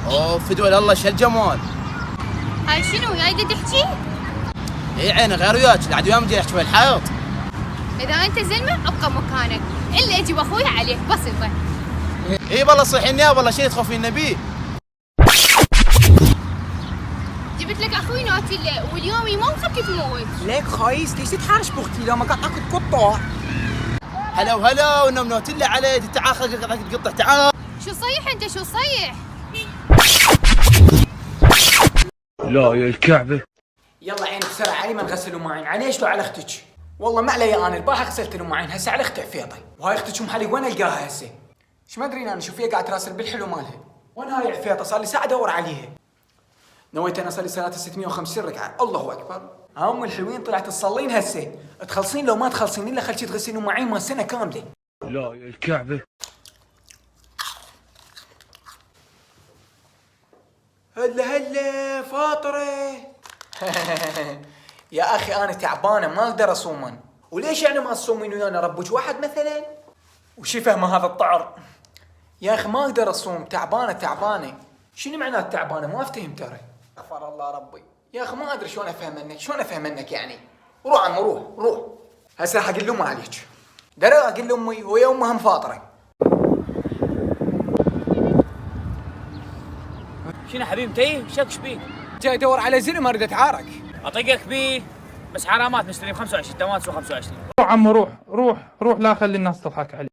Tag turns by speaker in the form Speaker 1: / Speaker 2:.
Speaker 1: اوف فدوى الله شو الجمال.
Speaker 2: هاي شنو جايدة تحكي؟
Speaker 1: اي عيني غير وياك العدو يوم جاي يحكي في الحائط.
Speaker 2: اذا انت زلمه ابقى مكانك، الا اجيب اخوي عليك بسيطه.
Speaker 1: اي والله صحيني يا والله شيء تخوفين النبي.
Speaker 2: جبت لك اخوي نوتيلا واليوم يموت تموت.
Speaker 3: ليك خايس ليش تتحرش بأختي لو ما قطعك قطع؟
Speaker 1: هلا وهلا ونم نوتيلا علي تعال خليك تقطع تعال.
Speaker 2: شو صيح انت شو صيح؟
Speaker 4: لا يا الكعبة.
Speaker 3: يلا عيني بسرعة علي ما نغسل معين، علي شلو على اختك؟ والله ما علي انا البارحة غسلت معين، هسه على اختي عفيطي، وهاي اختك ام حليق وين القاها هسه؟ ايش ما ادري انا شوفيها قاعد تراسل بالحلو مالها، وين هاي عفيطة صار لي ساعة ادور عليها. نويت انا صار لي صلاة 650 ركعة، الله اكبر. ام الحلوين طلعت تصلين هسه، تخلصين لو ما تخلصين الا خلتي تغسلين معين مال سنة كاملة.
Speaker 4: لا يا الكعبة.
Speaker 3: هلا فاطرة. يا اخي انا تعبانه ما اقدر اصومن. وليش يعني ما تصومين ويانا ربك واحد مثلا؟ وش فهمه هذا الطعر؟ يا اخي ما اقدر اصوم تعبانه. شنو معنات تعبانه؟ ما افتهم ترى. غفر الله ربي. يا اخي ما ادري شلون افهم منك يعني. روح عمو روح. هسه راح اقول لامي عليك. درى اقول لامي ويا امها هم فاطره.
Speaker 5: شنو حبيبي تايه؟ شكش بيك؟
Speaker 3: جاي ادور على زلمه اريد اتعارك.
Speaker 5: اطقك بيه بس حرامات نشتري ب 25 تمام تسوى 25.
Speaker 6: روح عمو روح لا خلي الناس تضحك عليك.